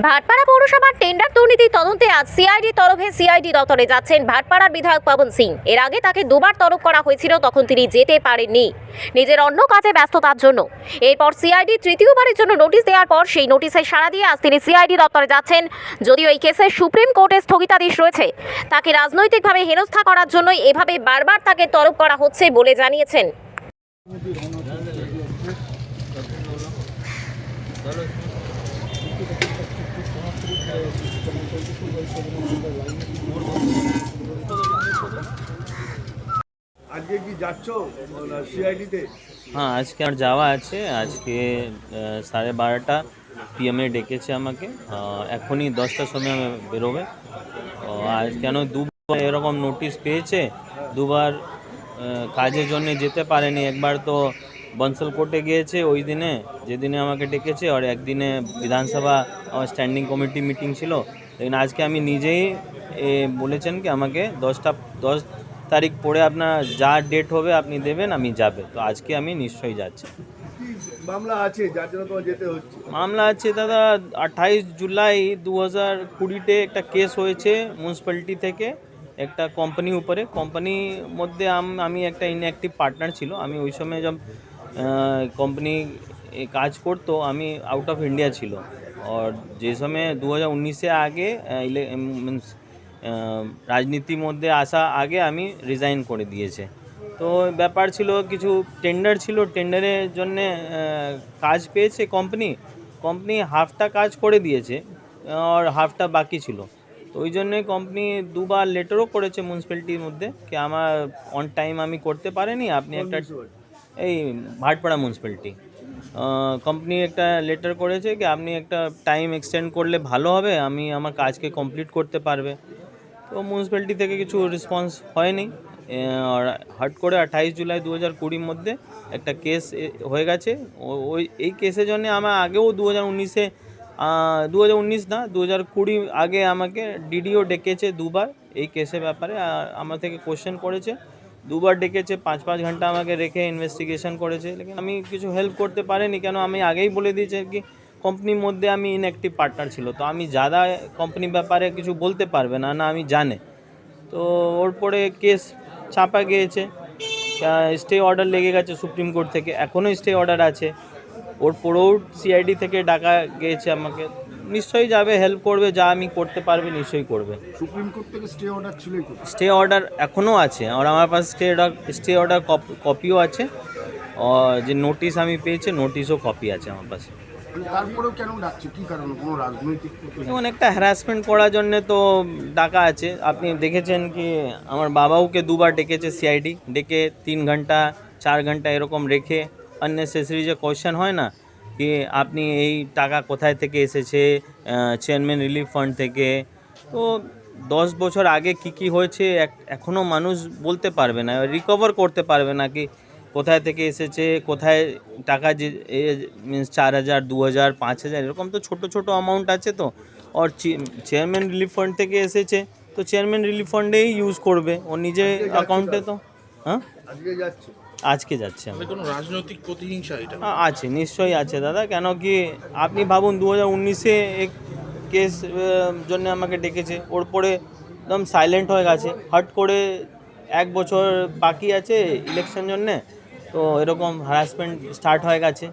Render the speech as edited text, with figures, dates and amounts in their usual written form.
ভাটপাড়া পৌরসভার টেন্ডার দুর্নীতি তদন্তে আজ সিআইডি তরফে সিআইডি দপ্তরে যাচ্ছেন ভাটপাড়ার বিধায়ক পবন সিং। এর আগে তাকে দুবার তলব করা হয়েছিল, তখন তিনি যেতে পারেননি নিজের অন্য কাজে ব্যস্ততার জন্য। এরপর সিআইডি তৃতীয়বারের জন্য নোটিশ দেওয়ার পর সেই নোটিশে সাড়া দিয়ে আজ তিনি সিআইডি দপ্তরে যাচ্ছেন। যদিও এই কেসে সুপ্রিম কোর্টে স্থগিতাদেশ রয়েছে, তাকে রাজনৈতিকভাবে হেনস্থা করার জন্যই এভাবে বারবার তাকে তলব করা হচ্ছে বলে জানিয়েছেন। আজকে কি যাচ্ছ সিআইডিতে? হ্যাঁ, আজকে আমার যাওয়া আছে। আজকে 12:30 PM ডেকেছে আমাকে। এখনই 10টার সময় আমি বেরোবে। আজ কেন দুবার এরকম নোটিশ পেয়েছে, দুবার কাজের জন্য যেতে পারেনি। একবার তো বনসল কোর্টে গিয়েছে ওই দিনে, যেদিনে আমাকে ডেকেছে, আর একদিনে বিধানসভা আমার স্ট্যান্ডিং কমিটি মিটিং ছিল। লেকিন আজকে আমি নিজেই বলেছেন কি আমাকে 10 তারিখ পরে আপনার যা ডেট হবে আপনি দেবেন, আমি যাবে। তো আজকে আমি নিশ্চয়ই যাচ্ছি। মামলা আছে যার জন্য তোমার যেতে হচ্ছে? মামলা আছে দাদা, 28 জুলাই 2020-তে একটা কেস হয়েছে মিউনিসিপ্যালিটি থেকে একটা কোম্পানি উপরে। কোম্পানির মধ্যে আমি একটা ইনঅ্যাক্টিভ পার্টনার ছিল। আমি ওই সময় যখন কোম্পানি কাজ করতো, আমি আউট অফ ইন্ডিয়া ছিল। আর যে সময় 2019-এ আগে মিনস রাজনীতির মধ্যে আসা আগে আমি রিজাইন করে দিয়েছে। তো ব্যাপার ছিল, কিছু টেন্ডার ছিল, টেন্ডারের জন্যে কাজ পেয়েছে কোম্পানি হাফটা কাজ করে দিয়েছে আর হাফটা বাকি ছিল। তো ওই জন্যে কোম্পানি দুবার লেটারও করেছে মিউনিসিপ্যালিটির মধ্যে কি আমার অন টাইম আমি করতে পারিনি, আপনি একটা এই ভাটপাড়া মিউনিসিপ্যালিটি কোম্পানি একটা লেটার করেছে কি আপনি একটা টাইম এক্সটেন্ড করলে ভালো হবে, আমি আমার কাজকে কমপ্লিট করতে পারবে। তো মিউনিসিপ্যালিটি থেকে কিছু রেসপন্স হয়নি। আর হট করে 28 জুলাই 2020 মধ্যে একটা কেস হয়ে গেছে। ওই এই কেসের জন্য আমার আগেও 2019-এ 2019 না 2020 আগে আমাকে ডিডিও ডেকেছে দুবার এই কেসের ব্যাপারে। আমার থেকে কোশ্চেন করেছে, দুবার ডেকেছে, 5-5 ঘন্টা আমাকে রেখে ইনভেস্টিগেশন করেছে। লেকিন আমি কিছু হেল্প করতে পারিনি, কেন আমি আগেই বলে দিয়েছি কি কোম্পানির মধ্যে আমি ইনঅ্যাক্টিভ পার্টনার ছিল। তো আমি ज़्यादा কোম্পানির ব্যাপারে কিছু বলতে পারবে না আমি জানে। তো ওর পরে কেস চাপা গিয়েছে, স্টে অর্ডার লেগে গেছে সুপ্রিম কোর্ট থেকে, এখনও স্টে অর্ডার আছে। ওর পরেও সিআইডি থেকে ডাকা গিয়েছে আমাকে। নিশ্চয়ই যাবে, হেল্প করবে, যা আমি করতে পারবে নিশ্চয়ই করবে। সুপ্রিম কোর্ট থেকে স্টে অর্ডার ছিলই তো? স্টে অর্ডার এখনও আছে, আর আমার পাশে স্টে অর্ডার কপিও আছে, আর যে নোটিশ আমি পেয়েছি নোটিশও কপি আছে আমার পাশে। তারপরেও কেন ডাকছে, কি কারণে? কোনো রাজনৈতিক যেমন একটা হ্যারাসমেন্ট করার জন্য তো ডাকা আছে। আপনি দেখেছেন কি আমার বাবাওকে দুবার ডেকেছে সিআইডি, ডেকে 3 ঘন্টা 4 ঘন্টা এরকম রেখে আননেসেসারি যে কোয়েশ্চেন হয় না কি আপনি এই টাকা কোথায় থেকে এসেছে, চেয়ারম্যান রিলিফ ফান্ড থেকে। তো 10 বছর আগে কি হয়েছে এখনও মানুষ বলতে পারবে না, রিকভার করতে পারবে না কি কোথায় থেকে এসেছে, কোথায় টাকা যে মিনস 4,000 2,000 5,000 এরকম তো ছোট ছোট অ্যামাউন্ট আছে। তো আর চেয়ারম্যান রিলিফ ফান্ড থেকে এসেছে, তো চেয়ারম্যান রিলিফ ফান্ডেই ইউজ করবে ও নিজে অ্যাকাউন্টে। তো হ্যাঁ, আজকে যাচ্ছে। কোনো রাজনৈতিক প্রতিহিংসা এটা আছে, নিশ্চয়ই আছে দাদা। কেন কি আপনি ভাবুন 2019-এ এক কেস জন্য আমাকে ডেকেছে, ওর পরে একদম সাইলেন্ট হয়ে গেছে। হট করে 1 বছর বাকি আছে ইলেকশন জন্যে, তো এরকম হ্যারাসমেন্ট স্টার্ট হয়ে গেছে।